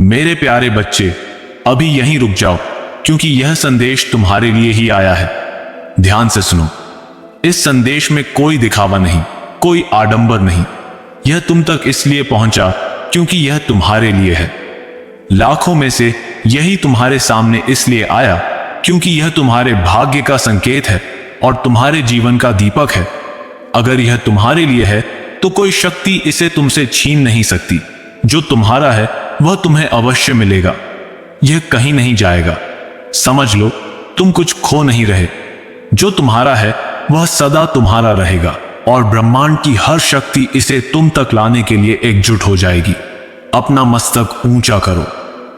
मेरे प्यारे बच्चे, अभी यहीं रुक जाओ, क्योंकि यह संदेश तुम्हारे लिए ही आया है। ध्यान से सुनो। इस संदेश में कोई दिखावा नहीं, कोई आडंबर नहीं। यह तुम तक इसलिए पहुंचा क्योंकि यह तुम्हारे लिए है। लाखों में से यही तुम्हारे सामने इसलिए आया क्योंकि यह तुम्हारे भाग्य का संकेत है और तुम्हारे जीवन का दीपक है। अगर यह तुम्हारे लिए है तो कोई शक्ति इसे तुमसे छीन नहीं सकती। जो तुम्हारा है वह तुम्हें अवश्य मिलेगा। यह कहीं नहीं जाएगा। समझ लो, तुम कुछ खो नहीं रहे। जो तुम्हारा है वह सदा तुम्हारा रहेगा और ब्रह्मांड की हर शक्ति इसे तुम तक लाने के लिए एकजुट हो जाएगी। अपना मस्तक ऊंचा करो,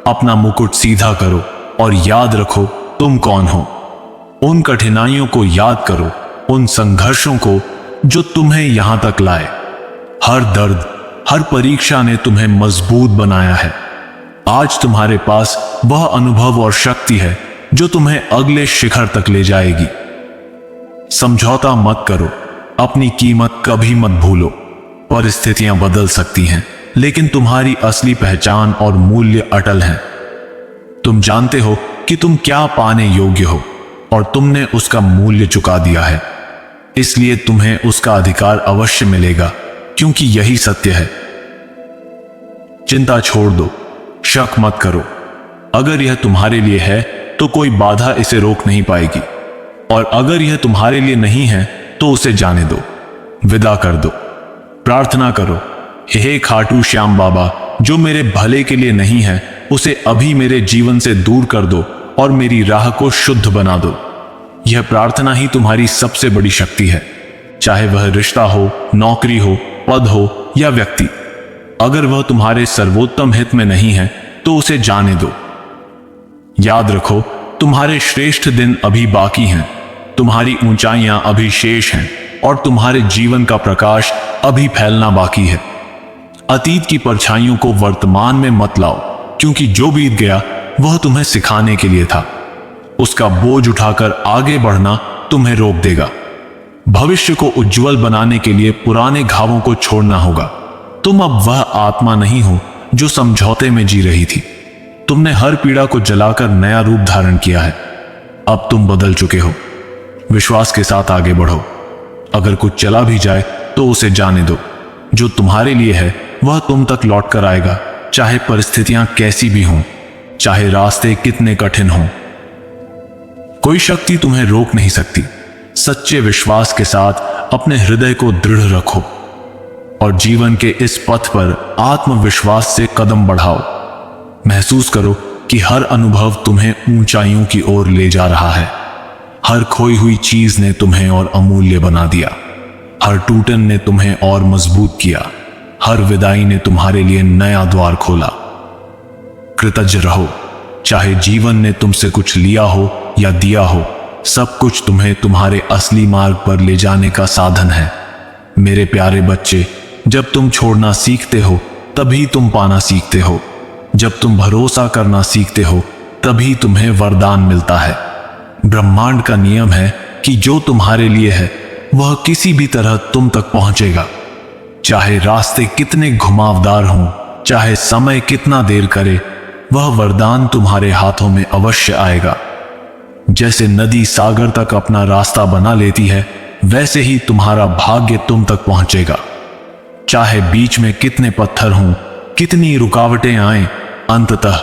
अपना मुकुट सीधा करो और याद रखो तुम कौन हो। उन कठिनाइयों को याद करो, उन संघर्षों को जो तुम्हें यहां तक लाए। हर दर्द, हर परीक्षा ने तुम्हें मजबूत बनाया है। आज तुम्हारे पास वह अनुभव और शक्ति है जो तुम्हें अगले शिखर तक ले जाएगी। समझौता मत करो, अपनी कीमत कभी मत भूलो। परिस्थितियां बदल सकती हैं, लेकिन तुम्हारी असली पहचान और मूल्य अटल हैं। तुम जानते हो कि तुम क्या पाने योग्य हो और तुमने उसका मूल्य चुका दिया है। इसलिए तुम्हें उसका अधिकार अवश्य मिलेगा, क्योंकि यही सत्य है। चिंता छोड़ दो, शक मत करो। अगर यह तुम्हारे लिए है तो कोई बाधा इसे रोक नहीं पाएगी, और अगर यह तुम्हारे लिए नहीं है तो उसे जाने दो, विदा कर दो। प्रार्थना करो, हे खाटू श्याम बाबा, जो मेरे भले के लिए नहीं है उसे अभी मेरे जीवन से दूर कर दो और मेरी राह को शुद्ध बना दो। यह प्रार्थना ही तुम्हारी सबसे बड़ी शक्ति है, चाहे वह रिश्ता हो, नौकरी हो, पद हो या व्यक्ति। अगर वह तुम्हारे सर्वोत्तम हित में नहीं है तो उसे जाने दो। याद रखो, तुम्हारे श्रेष्ठ दिन अभी बाकी हैं, तुम्हारी ऊंचाइयां अभी शेष हैं और तुम्हारे जीवन का प्रकाश अभी फैलना बाकी है। अतीत की परछाइयों को वर्तमान में मत लाओ, क्योंकि जो बीत गया वह तुम्हें सिखाने के लिए था। उसका बोझ उठाकर आगे बढ़ना तुम्हें रोक देगा। भविष्य को उज्जवल बनाने के लिए पुराने घावों को छोड़ना होगा। तुम अब वह आत्मा नहीं हो जो समझौते में जी रही थी। तुमने हर पीड़ा को जलाकर नया रूप धारण किया है। अब तुम बदल चुके हो। विश्वास के साथ आगे बढ़ो। अगर कुछ चला भी जाए तो उसे जाने दो। जो तुम्हारे लिए है वह तुम तक लौट कर आएगा, चाहे परिस्थितियां कैसी भी हों, चाहे रास्ते कितने कठिन हों। कोई शक्ति तुम्हें रोक नहीं सकती। सच्चे विश्वास के साथ अपने हृदय को दृढ़ रखो और जीवन के इस पथ पर आत्मविश्वास से कदम बढ़ाओ। महसूस करो कि हर अनुभव तुम्हें ऊंचाइयों की ओर ले जा रहा है। हर खोई हुई चीज ने तुम्हें और अमूल्य बना दिया। हर टूटन ने तुम्हें और मजबूत किया। हर विदाई ने तुम्हारे लिए नया द्वार खोला। कृतज्ञ रहो, चाहे जीवन ने तुमसे कुछ लिया हो या दिया हो, सब कुछ तुम्हें तुम्हारे असली मार्ग पर ले जाने का साधन है। मेरे प्यारे बच्चे, जब तुम छोड़ना सीखते हो तभी तुम पाना सीखते हो। जब तुम भरोसा करना सीखते हो तभी तुम्हें वरदान मिलता है। ब्रह्मांड का नियम है कि जो तुम्हारे लिए है वह किसी भी तरह तुम तक पहुंचेगा। चाहे रास्ते कितने घुमावदार हों, चाहे समय कितना देर करे, वह वरदान तुम्हारे हाथों में अवश्य आएगा। जैसे नदी सागर तक अपना रास्ता बना लेती है, वैसे ही तुम्हारा भाग्य तुम तक पहुंचेगा। चाहे बीच में कितने पत्थर हों, कितनी रुकावटें आएं, अंततः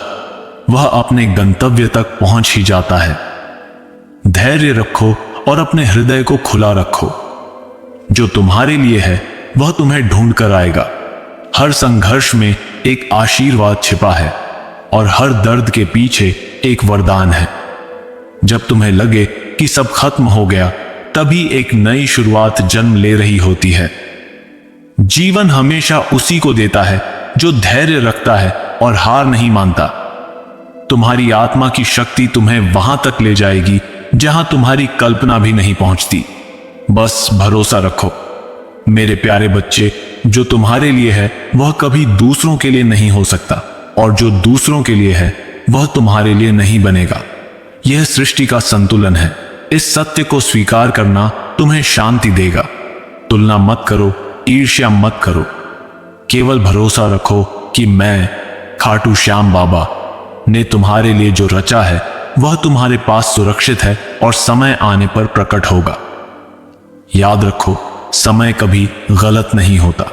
वह अपने गंतव्य तक पहुंच ही जाता है। धैर्य रखो और अपने हृदय को खुला रखो। जो तुम्हारे लिए है वह तुम्हें ढूंढ कर आएगा। हर संघर्ष में एक आशीर्वाद छिपा है और हर दर्द के पीछे एक वरदान है। जब तुम्हें लगे कि सब खत्म हो गया, तभी एक नई शुरुआत जन्म ले रही होती है। जीवन हमेशा उसी को देता है जो धैर्य रखता है और हार नहीं मानता। तुम्हारी आत्मा की शक्ति तुम्हें वहां तक ले जाएगी जहां तुम्हारी कल्पना भी नहीं पहुंचती। बस भरोसा रखो। मेरे प्यारे बच्चे, जो तुम्हारे लिए है वह कभी दूसरों के लिए नहीं हो सकता, और जो दूसरों के लिए है वह तुम्हारे लिए नहीं बनेगा। यह सृष्टि का संतुलन है। इस सत्य को स्वीकार करना तुम्हें शांति देगा। तुलना मत करो, ईर्ष्या मत करो। केवल भरोसा रखो कि मैं खाटू श्याम बाबा ने तुम्हारे लिए जो रचा है वह तुम्हारे पास सुरक्षित है और समय आने पर प्रकट होगा। याद रखो, समय कभी गलत नहीं होता।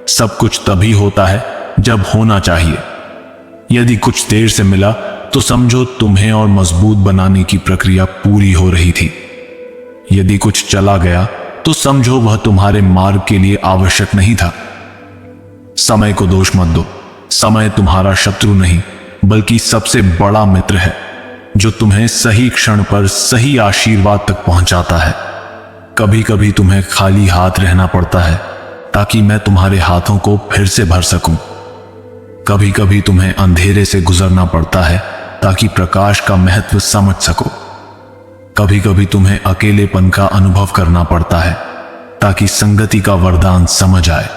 सब कुछ तभी होता है जब होना चाहिए। यदि कुछ देर से मिला तो समझो तुम्हें और मजबूत बनाने की प्रक्रिया पूरी हो रही थी। यदि कुछ चला गया तो समझो वह तुम्हारे मार्ग के लिए आवश्यक नहीं था। समय को दोष मत दो। समय तुम्हारा शत्रु नहीं बल्कि सबसे बड़ा मित्र है जो तुम्हें सही क्षण पर सही आशीर्वाद तक पहुंचाता है। कभी कभी तुम्हें खाली हाथ रहना पड़ता है ताकि मैं तुम्हारे हाथों को फिर से भर सकूं। कभी कभी तुम्हें अंधेरे से गुजरना पड़ता है ताकि प्रकाश का महत्व समझ सको। कभी कभी तुम्हें अकेलेपन का अनुभव करना पड़ता है ताकि संगति का वरदान समझ आए।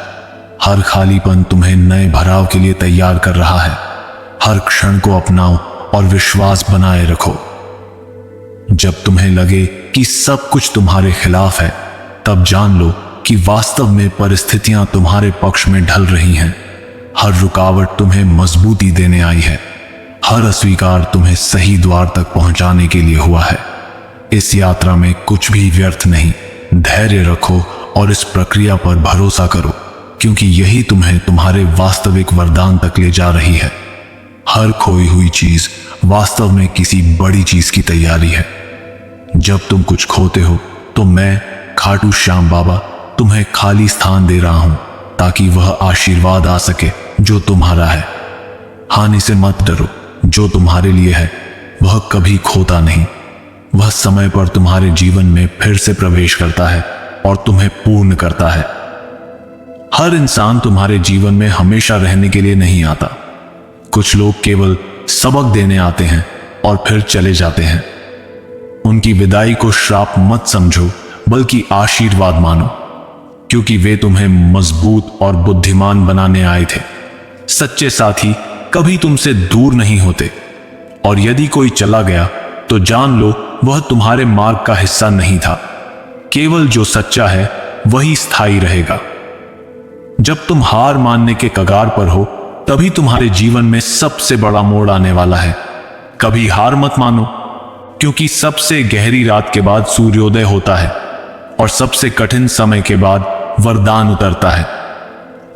हर खालीपन तुम्हें नए भराव के लिए तैयार कर रहा है। हर क्षण को अपनाओ और विश्वास बनाए रखो। जब तुम्हें लगे कि सब कुछ तुम्हारे खिलाफ है, तब जान लो कि वास्तव में परिस्थितियां तुम्हारे पक्ष में ढल रही हैं। हर रुकावट तुम्हें मजबूती देने आई है। हर अस्वीकार तुम्हें सही द्वार तक पहुंचाने के लिए हुआ है। इस यात्रा में कुछ भी व्यर्थ नहीं। धैर्य रखो और इस प्रक्रिया पर भरोसा करो, क्योंकि यही तुम्हें तुम्हारे वास्तविक वरदान तक ले जा रही है। हर खोई हुई चीज वास्तव में किसी बड़ी चीज की तैयारी है। जब तुम कुछ खोते हो तो मैं खाटू श्याम बाबा तुम्हें खाली स्थान दे रहा हूं ताकि वह आशीर्वाद आ सके जो तुम्हारा है। हानि से मत डरो। जो तुम्हारे लिए है वह कभी खोता नहीं। वह समय पर तुम्हारे जीवन में फिर से प्रवेश करता है और तुम्हें पूर्ण करता है। हर इंसान तुम्हारे जीवन में हमेशा रहने के लिए नहीं आता। कुछ लोग केवल सबक देने आते हैं और फिर चले जाते हैं। उनकी विदाई को श्राप मत समझो बल्कि आशीर्वाद मानो, क्योंकि वे तुम्हें मजबूत और बुद्धिमान बनाने आए थे। सच्चे साथी कभी तुमसे दूर नहीं होते, और यदि कोई चला गया तो जान लो वह तुम्हारे मार्ग का हिस्सा नहीं था। केवल जो सच्चा है वही स्थायी रहेगा। जब तुम हार मानने के कगार पर हो तभी तुम्हारे जीवन में सबसे बड़ा मोड़ आने वाला है। कभी हार मत मानो, क्योंकि सबसे गहरी रात के बाद सूर्योदय होता है और सबसे कठिन समय के बाद वरदान उतरता है।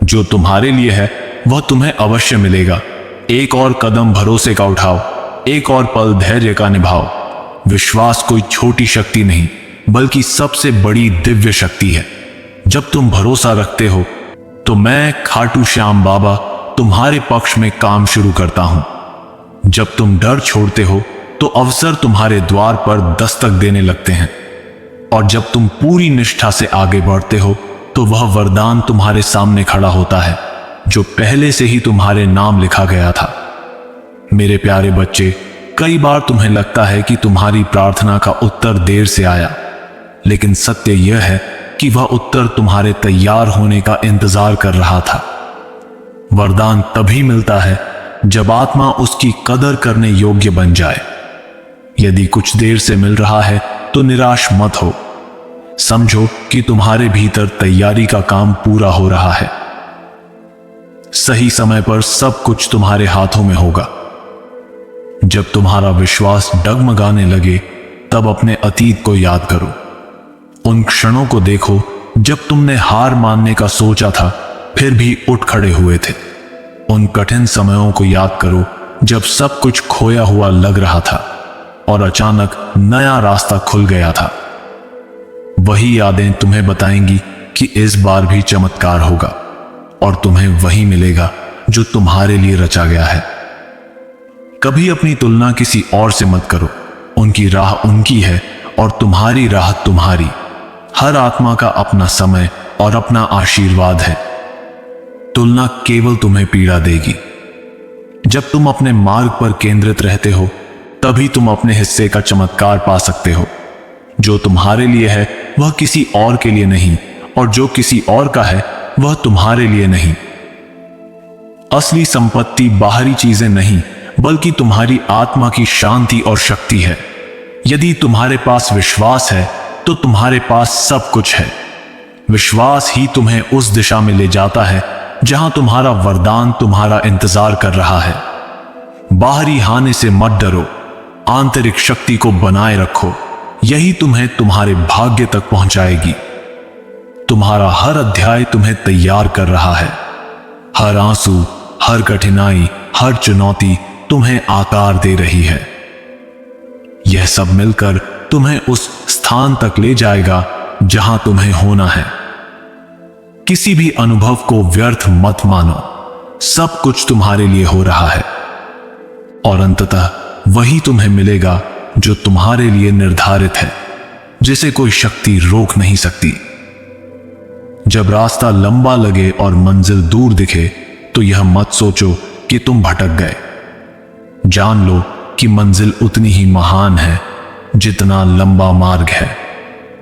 जो तुम्हारे लिए है वह तुम्हें अवश्य मिलेगा। एक और कदम भरोसे का उठाओ, एक और पल धैर्य का निभाओ। विश्वास कोई छोटी शक्ति नहीं बल्कि सबसे बड़ी दिव्य शक्ति है। जब तुम भरोसा रखते हो तो मैं खाटू श्याम बाबा तुम्हारे पक्ष में काम शुरू करता हूं। जब तुम डर छोड़ते हो तो अवसर तुम्हारे द्वार पर दस्तक देने लगते हैं, और जब तुम पूरी निष्ठा से आगे बढ़ते हो तो वह वरदान तुम्हारे सामने खड़ा होता है जो पहले से ही तुम्हारे नाम लिखा गया था। मेरे प्यारे बच्चे, कई बार तुम्हें लगता है कि तुम्हारी प्रार्थना का उत्तर देर से आया, लेकिन सत्य यह है कि वह उत्तर तुम्हारे तैयार होने का इंतजार कर रहा था। वरदान तभी मिलता है जब आत्मा उसकी कदर करने योग्य बन जाए। यदि कुछ देर से मिल रहा है तो निराश मत हो। समझो कि तुम्हारे भीतर तैयारी का काम पूरा हो रहा है। सही समय पर सब कुछ तुम्हारे हाथों में होगा। जब तुम्हारा विश्वास डगमगाने लगे तब अपने अतीत को याद करो। उन क्षणों को देखो जब तुमने हार मानने का सोचा था फिर भी उठ खड़े हुए थे। उन कठिन समयों को याद करो जब सब कुछ खोया हुआ लग रहा था और अचानक नया रास्ता खुल गया था। वही यादें तुम्हें बताएंगी कि इस बार भी चमत्कार होगा और तुम्हें वही मिलेगा जो तुम्हारे लिए रचा गया है। कभी अपनी तुलना किसी और से मत करो। उनकी राह उनकी है और तुम्हारी राह तुम्हारी। हर आत्मा का अपना समय और अपना आशीर्वाद है। तुलना केवल तुम्हें पीड़ा देगी। जब तुम अपने मार्ग पर केंद्रित रहते हो तभी तुम अपने हिस्से का चमत्कार पा सकते हो। जो तुम्हारे लिए है वह किसी और के लिए नहीं, और जो किसी और का है वह तुम्हारे लिए नहीं। असली संपत्ति बाहरी चीजें नहीं बल्कि तुम्हारी आत्मा की शांति और शक्ति है। यदि तुम्हारे पास विश्वास है तो तुम्हारे पास सब कुछ है। विश्वास ही तुम्हें उस दिशा में ले जाता है जहां तुम्हारा वरदान तुम्हारा इंतजार कर रहा है। बाहरी हानि से मत डरो, आंतरिक शक्ति को बनाए रखो, यही तुम्हें तुम्हारे भाग्य तक पहुंचाएगी। तुम्हारा हर अध्याय तुम्हें तैयार कर रहा है। हर आंसू, हर कठिनाई, हर चुनौती तुम्हें आकार दे रही है। यह सब मिलकर तुम्हें उस स्थान तक ले जाएगा जहां तुम्हें होना है। किसी भी अनुभव को व्यर्थ मत मानो, सब कुछ तुम्हारे लिए हो रहा है और अंततः वही तुम्हें मिलेगा जो तुम्हारे लिए निर्धारित है, जिसे कोई शक्ति रोक नहीं सकती। जब रास्ता लंबा लगे और मंजिल दूर दिखे तो यह मत सोचो कि तुम भटक गए। जान लो कि मंजिल उतनी ही महान है जितना लंबा मार्ग है।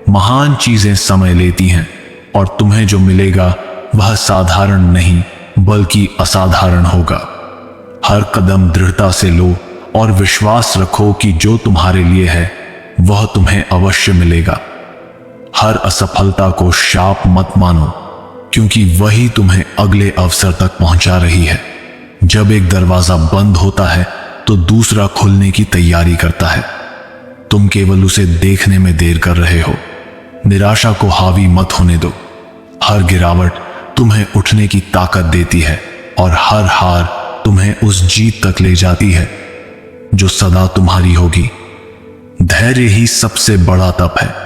महान चीजें समय लेती हैं और तुम्हें जो मिलेगा वह साधारण नहीं बल्कि असाधारण होगा। हर कदम दृढ़ता से लो और विश्वास रखो कि जो तुम्हारे लिए है वह तुम्हें अवश्य मिलेगा। हर असफलता को शाप मत मानो, क्योंकि वही तुम्हें अगले अवसर तक पहुंचा रही है। जब एक दरवाजा बंद होता है तो दूसरा खुलने की तैयारी करता है। तुम केवल उसे देखने में देर कर रहे हो। निराशा को हावी मत होने दो। हर गिरावट तुम्हें उठने की ताकत देती है और हर हार तुम्हें उस जीत तक ले जाती है जो सदा तुम्हारी होगी। धैर्य ही सबसे बड़ा तप है।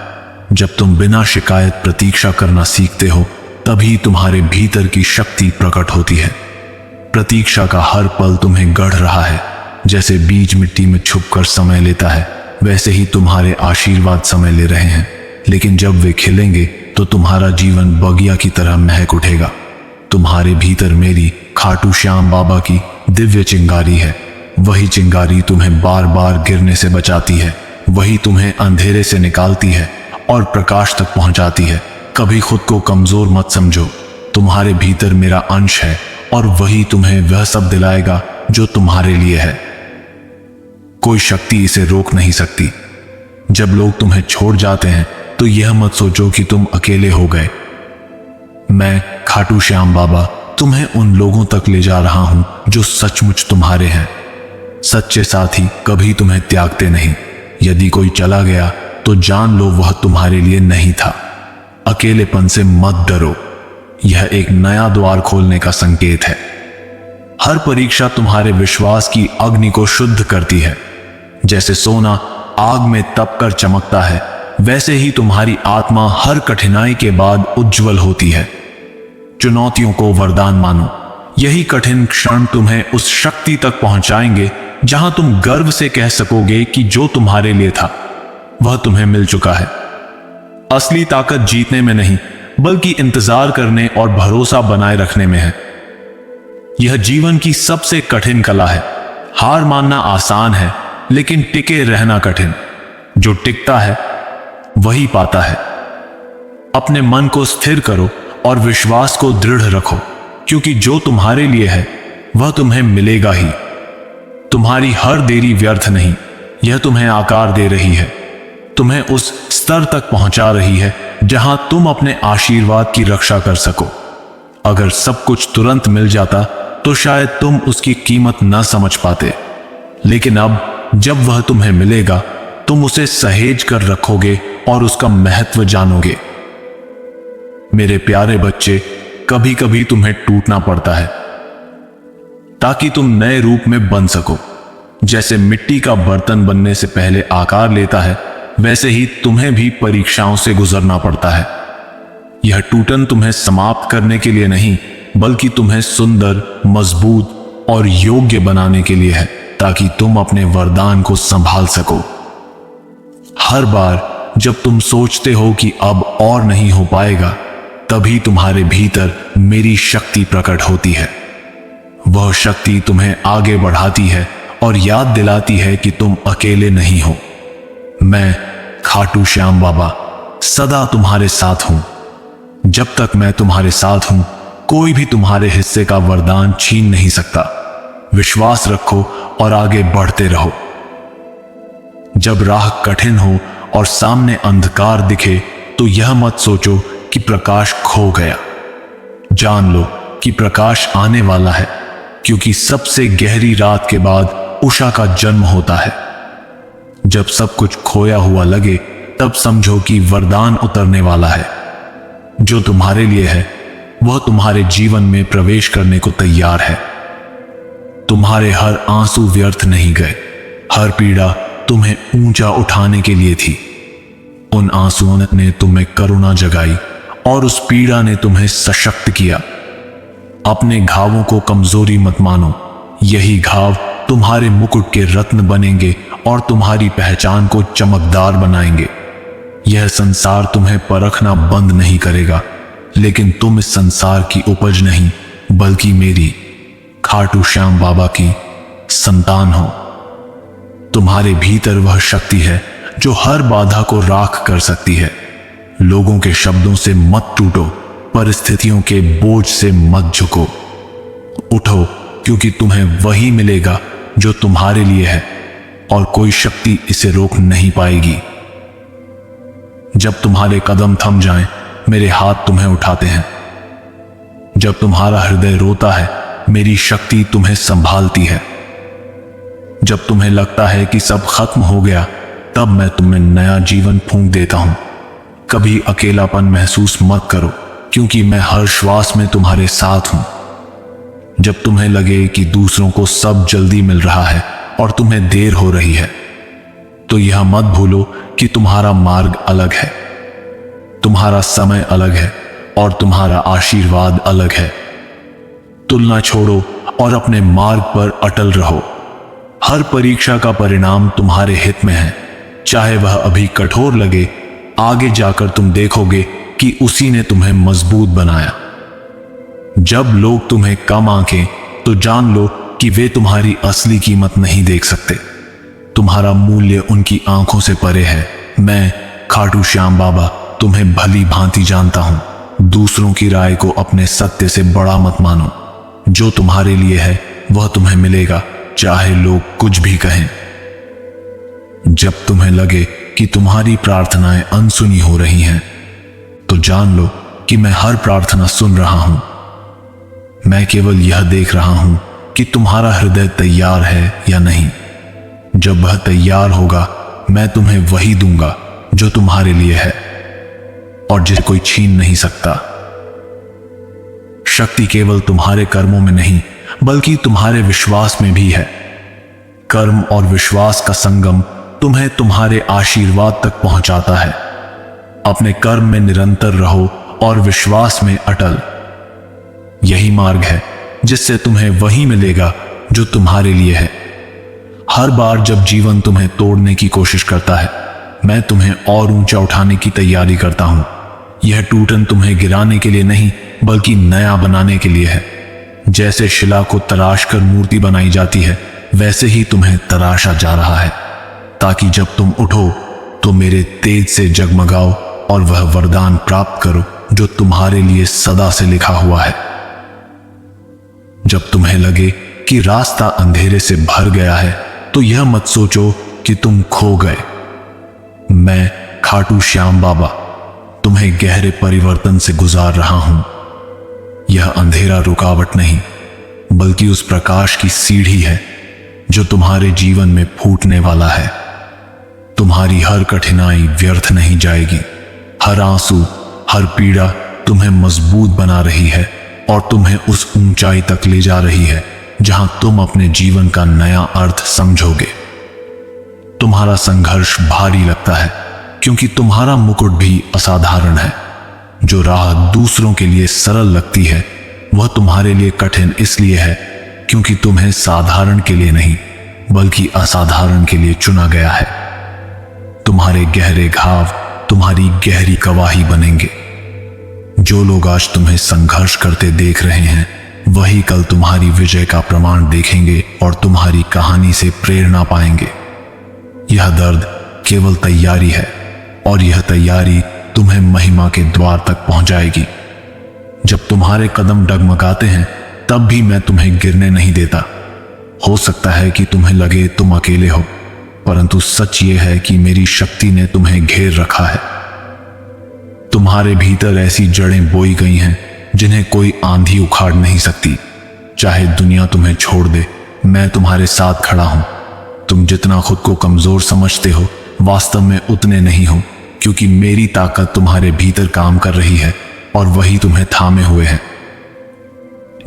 जब तुम बिना शिकायत प्रतीक्षा करना सीखते हो, तभी तुम्हारे भीतर की शक्ति प्रकट होती है। प्रतीक्षा का हर पल तुम्हें गढ़ रहा है। जैसे बीज मिट्टी में छुपकर समय लेता है, वैसे ही तुम्हारे आशीर्वाद समय ले रहे हैं। लेकिन जब वे खिलेंगे तो तुम्हारा जीवन बगिया की तरह महक उठेगा। तुम्हारे भीतर मेरी खाटू श्याम बाबा की दिव्य चिंगारी है। वही चिंगारी तुम्हें बार बार गिरने से बचाती है। वही तुम्हें अंधेरे से निकालती है और प्रकाश तक पहुंचाती है। कभी खुद को कमजोर मत समझो। तुम्हारे भीतर मेरा अंश है और वही तुम्हें वह सब दिलाएगा जो तुम्हारे लिए है। कोई शक्ति इसे रोक नहीं सकती। जब लोग तुम्हें छोड़ जाते हैं तो यह मत सोचो कि तुम अकेले हो गए। मैं खाटू श्याम बाबा तुम्हें उन लोगों तक ले जा रहा हूं जो सचमुच तुम्हारे हैं। सच्चे साथी कभी तुम्हें त्यागते नहीं। यदि कोई चला गया तो जान लो वह तुम्हारे लिए नहीं था। अकेलेपन से मत डरो, यह एक नया द्वार खोलने का संकेत है। हर परीक्षा तुम्हारे विश्वास की अग्नि को शुद्ध करती है। जैसे सोना आग में तप कर चमकता है, वैसे ही तुम्हारी आत्मा हर कठिनाई के बाद उज्जवल होती है। चुनौतियों को वरदान मानो। यही कठिन क्षण तुम्हें उस शक्ति तक पहुंचाएंगे जहां तुम गर्व से कह सकोगे कि जो तुम्हारे लिए था वह तुम्हें मिल चुका है। असली ताकत जीतने में नहीं बल्कि इंतजार करने और भरोसा बनाए रखने में है। यह जीवन की सबसे कठिन कला है। हार मानना आसान है लेकिन टिके रहना कठिन। जो टिकता है वही पाता है। अपने मन को स्थिर करो और विश्वास को दृढ़ रखो, क्योंकि जो तुम्हारे लिए है वह तुम्हें मिलेगा ही। तुम्हारी हर देरी व्यर्थ नहीं, यह तुम्हें आकार दे रही है, तुम्हें उस स्तर तक पहुंचा रही है जहां तुम अपने आशीर्वाद की रक्षा कर सको। अगर सब कुछ तुरंत मिल जाता तो शायद तुम उसकी कीमत न समझ पाते, लेकिन अब जब वह तुम्हें मिलेगा तुम उसे सहेज कर रखोगे और उसका महत्व जानोगे। मेरे प्यारे बच्चे, कभी कभी तुम्हें टूटना पड़ता है ताकि तुम नए रूप में बन सको। जैसे मिट्टी का बर्तन बनने से पहले आकार लेता है, वैसे ही तुम्हें भी परीक्षाओं से गुजरना पड़ता है। यह टूटन तुम्हें समाप्त करने के लिए नहीं बल्कि तुम्हें सुंदर, मजबूत और योग्य बनाने के लिए है, ताकि तुम अपने वरदान को संभाल सको। हर बार जब तुम सोचते हो कि अब और नहीं हो पाएगा, तभी तुम्हारे भीतर मेरी शक्ति प्रकट होती है। वह शक्ति तुम्हें आगे बढ़ाती है और याद दिलाती है कि तुम अकेले नहीं हो। मैं खाटू श्याम बाबा सदा तुम्हारे साथ हूं। जब तक मैं तुम्हारे साथ हूं, कोई भी तुम्हारे हिस्से का वरदान छीन नहीं सकता। विश्वास रखो और आगे बढ़ते रहो। जब राह कठिन हो और सामने अंधकार दिखे तो यह मत सोचो कि प्रकाश खो गया। जान लो कि प्रकाश आने वाला है, क्योंकि सबसे गहरी रात के बाद उषा का जन्म होता है। जब सब कुछ खोया हुआ लगे तब समझो कि वरदान उतरने वाला है। जो तुम्हारे लिए है वह तुम्हारे जीवन में प्रवेश करने को तैयार है। तुम्हारे हर आंसू व्यर्थ नहीं गए। हर पीड़ा तुम्हें ऊंचा उठाने के लिए थी। उन आंसुओं ने तुम्हें करुणा जगाई और उस पीड़ा ने तुम्हें सशक्त किया। अपने घावों को कमजोरी मत मानो। यही घाव तुम्हारे मुकुट के रत्न बनेंगे और तुम्हारी पहचान को चमकदार बनाएंगे। यह संसार तुम्हें परखना बंद नहीं करेगा, लेकिन तुम इस संसार की उपज नहीं बल्कि मेरी खाटू श्याम बाबा की संतान हो। तुम्हारे भीतर वह शक्ति है जो हर बाधा को राख कर सकती है। लोगों के शब्दों से मत टूटो, परिस्थितियों के बोझ से मत झुको। उठो, क्योंकि तुम्हें वही मिलेगा जो तुम्हारे लिए है और कोई शक्ति इसे रोक नहीं पाएगी। जब तुम्हारे कदम थम जाएं, मेरे हाथ तुम्हें उठाते हैं। जब तुम्हारा हृदय रोता है, मेरी शक्ति तुम्हें संभालती है। जब तुम्हें लगता है कि सब खत्म हो गया, तब मैं तुम्हें नया जीवन फूंक देता हूं। कभी अकेलापन महसूस मत करो, क्योंकि मैं हर श्वास में तुम्हारे साथ हूं। जब तुम्हें लगे कि दूसरों को सब जल्दी मिल रहा है और तुम्हें देर हो रही है, तो यह मत भूलो कि तुम्हारा मार्ग अलग है, तुम्हारा समय अलग है और तुम्हारा आशीर्वाद अलग है। तुलना छोड़ो और अपने मार्ग पर अटल रहो। हर परीक्षा का परिणाम तुम्हारे हित में है। चाहे वह अभी कठोर लगे, आगे जाकर तुम देखोगे कि उसी ने तुम्हें मजबूत बनाया। जब लोग तुम्हें कम आंकें, तो जान लो कि वे तुम्हारी असली कीमत नहीं देख सकते। तुम्हारा मूल्य उनकी आंखों से परे है। मैं खाटू श्याम बाबा तुम्हें भली भांति जानता हूं। दूसरों की राय को अपने सत्य से बड़ा मत मानो। जो तुम्हारे लिए है वह तुम्हें मिलेगा, चाहे लोग कुछ भी कहें। जब तुम्हें लगे कि तुम्हारी प्रार्थनाएं अनसुनी हो रही हैं, तो जान लो कि मैं हर प्रार्थना सुन रहा हूं। मैं केवल यह देख रहा हूं कि तुम्हारा हृदय तैयार है या नहीं। जब वह तैयार होगा, मैं तुम्हें वही दूंगा जो तुम्हारे लिए है और जिसे कोई छीन नहीं सकता। शक्ति केवल तुम्हारे कर्मों में नहीं, बल्कि तुम्हारे विश्वास में भी है। कर्म और विश्वास का संगम तुम्हें तुम्हारे आशीर्वाद तक पहुंचाता है। अपने कर्म में निरंतर रहो और विश्वास में अटल। यही मार्ग है जिससे तुम्हें वही मिलेगा जो तुम्हारे लिए है। हर बार जब जीवन तुम्हें तोड़ने की कोशिश करता है, मैं तुम्हें और ऊंचा उठाने की तैयारी करता हूं। यह टूटन तुम्हें गिराने के लिए नहीं, बल्कि नया बनाने के लिए है। जैसे शिला को तराश कर मूर्ति बनाई जाती है, वैसे ही तुम्हें तराशा जा रहा है, ताकि जब तुम उठो तो मेरे तेज से जगमगाओ और वह वरदान प्राप्त करो जो तुम्हारे लिए सदा से लिखा हुआ है। जब तुम्हें लगे कि रास्ता अंधेरे से भर गया है, तो यह मत सोचो कि तुम खो गए। मैं खाटू श्याम बाबा तुम्हें गहरे परिवर्तन से गुजार रहा हूं। यह अंधेरा रुकावट नहीं, बल्कि उस प्रकाश की सीढ़ी है जो तुम्हारे जीवन में फूटने वाला है। तुम्हारी हर कठिनाई व्यर्थ नहीं जाएगी। हर आंसू, हर पीड़ा तुम्हें मजबूत बना रही है और तुम्हें उस ऊंचाई तक ले जा रही है जहां तुम अपने जीवन का नया अर्थ समझोगे। तुम्हारा संघर्ष भारी लगता है, क्योंकि तुम्हारा मुकुट भी असाधारण है। जो राह दूसरों के लिए सरल लगती है, वह तुम्हारे लिए कठिन इसलिए है क्योंकि तुम्हें साधारण के लिए नहीं, बल्कि असाधारण के लिए चुना गया है। तुम्हारे गहरे घाव तुम्हारी गहरी गवाही बनेंगे। जो लोग आज तुम्हें संघर्ष करते देख रहे हैं, वही कल तुम्हारी विजय का प्रमाण देखेंगे और तुम्हारी कहानी से प्रेरणा पाएंगे। यह दर्द केवल तैयारी है, और यह तैयारी तुम्हें महिमा के द्वार तक पहुंचाएगी। जब तुम्हारे कदम डगमगाते हैं, तब भी मैं तुम्हें गिरने नहीं देता। हो सकता है कि तुम्हें लगे तुम अकेले हो, परंतु सच ये है कि मेरी शक्ति ने तुम्हें घेर रखा है। तुम्हारे भीतर ऐसी जड़ें बोई गई हैं जिन्हें कोई आंधी उखाड़ नहीं सकती। चाहे दुनिया तुम्हें छोड़ दे, मैं तुम्हारे साथ खड़ा हूं। तुम जितना खुद को कमजोर समझते हो, वास्तव में उतने नहीं हो, क्योंकि मेरी ताकत तुम्हारे भीतर काम कर रही है और वही तुम्हें थामे हुए है।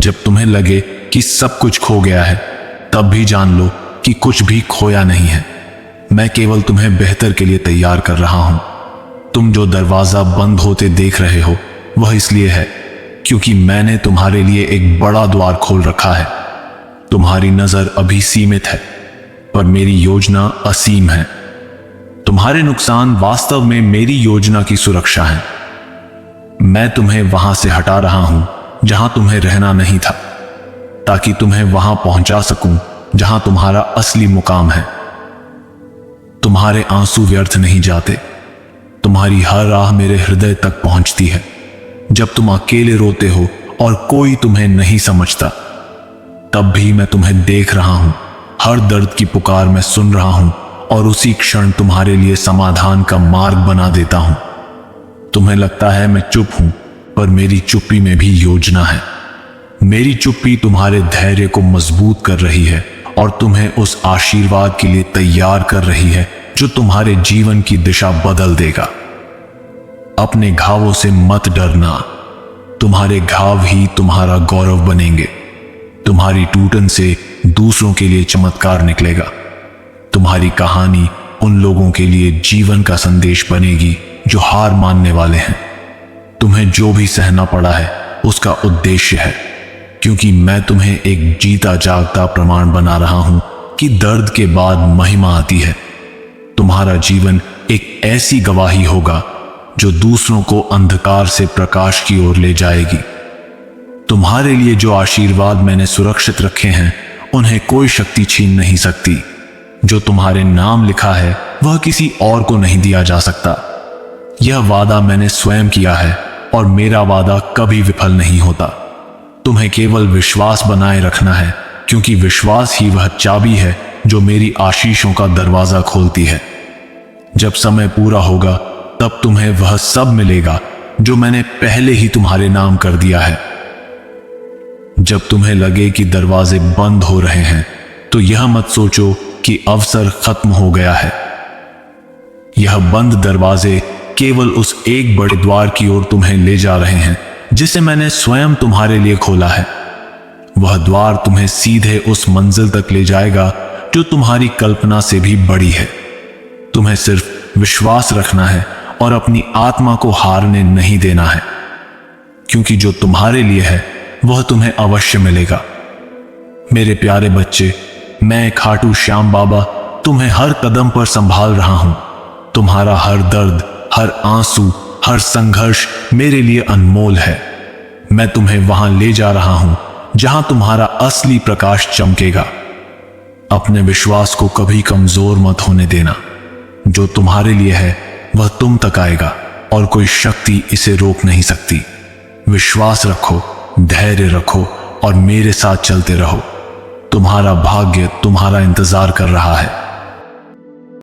जब तुम्हें लगे कि सब कुछ खो गया है, तब भी जान लो कि कुछ भी खोया नहीं है। मैं केवल तुम्हें बेहतर के लिए तैयार कर रहा हूं। तुम जो दरवाजा बंद होते देख रहे हो, वह इसलिए है क्योंकि मैंने तुम्हारे लिए एक बड़ा द्वार खोल रखा है। तुम्हारी नजर अभी सीमित है, पर मेरी योजना असीम है। तुम्हारे नुकसान वास्तव में मेरी योजना की सुरक्षा है। मैं तुम्हें वहां से हटा रहा हूं जहां तुम्हें रहना नहीं था, ताकि तुम्हें वहां पहुंचा सकूं जहां तुम्हारा असली मुकाम है। तुम्हारे आंसू व्यर्थ नहीं जाते। तुम्हारी हर राह मेरे हृदय तक पहुंचती है। जब तुम अकेले रोते हो और कोई तुम्हें नहीं समझता, तब भी मैं तुम्हें देख रहा हूं। हर दर्द की पुकार मैं सुन रहा हूं और उसी क्षण तुम्हारे लिए समाधान का मार्ग बना देता हूं। तुम्हें लगता है मैं चुप हूं, पर मेरी चुप्पी में भी योजना है। मेरी चुप्पी तुम्हारे धैर्य को मजबूत कर रही है और तुम्हें उस आशीर्वाद के लिए तैयार कर रही है जो तुम्हारे जीवन की दिशा बदल देगा। अपने घावों से मत डरना। तुम्हारे घाव ही तुम्हारा गौरव बनेंगे। तुम्हारी टूटन से दूसरों के लिए चमत्कार निकलेगा। तुम्हारी कहानी उन लोगों के लिए जीवन का संदेश बनेगी जो हार मानने वाले हैं। तुम्हें जो भी सहना पड़ा है, उसका उद्देश्य है, क्योंकि मैं तुम्हें एक जीता जागता प्रमाण बना रहा हूं कि दर्द के बाद महिमा आती है। तुम्हारा जीवन एक ऐसी गवाही होगा जो दूसरों को अंधकार से प्रकाश की ओर ले जाएगी। तुम्हारे लिए जो आशीर्वाद मैंने सुरक्षित रखे हैं, उन्हें कोई शक्ति छीन नहीं सकती। जो तुम्हारे नाम लिखा है, वह किसी और को नहीं दिया जा सकता। यह वादा मैंने स्वयं किया है और मेरा वादा कभी विफल नहीं होता। तुम्हें केवल विश्वास बनाए रखना है, क्योंकि विश्वास ही वह चाबी है जो मेरी आशीषों का दरवाजा खोलती है। जब समय पूरा होगा, तब तुम्हें वह सब मिलेगा जो मैंने पहले ही तुम्हारे नाम कर दिया है। जब तुम्हें लगे कि दरवाजे बंद हो रहे हैं, तो यह मत सोचो कि अवसर खत्म हो गया है। यह बंद दरवाजे केवल उस एक बड़े द्वार की ओर तुम्हें ले जा रहे हैं जिसे मैंने स्वयं तुम्हारे लिए खोला है। वह द्वार तुम्हें सीधे उस मंजिल तक ले जाएगा जो तुम्हारी कल्पना से भी बड़ी है। तुम्हें सिर्फ विश्वास रखना है और अपनी आत्मा को हारने नहीं देना है, क्योंकि जो तुम्हारे लिए है वह तुम्हें अवश्य मिलेगा। मेरे प्यारे बच्चे, मैं खाटू श्याम बाबा तुम्हें हर कदम पर संभाल रहा हूं। तुम्हारा हर दर्द, हर आंसू, हर संघर्ष मेरे लिए अनमोल है। मैं तुम्हें वहां ले जा रहा हूं जहां तुम्हारा असली प्रकाश चमकेगा। अपने विश्वास को कभी कमजोर मत होने देना। जो तुम्हारे लिए है वह तुम तक आएगा और कोई शक्ति इसे रोक नहीं सकती। विश्वास रखो, धैर्य रखो और मेरे साथ चलते रहो। तुम्हारा भाग्य तुम्हारा इंतजार कर रहा है।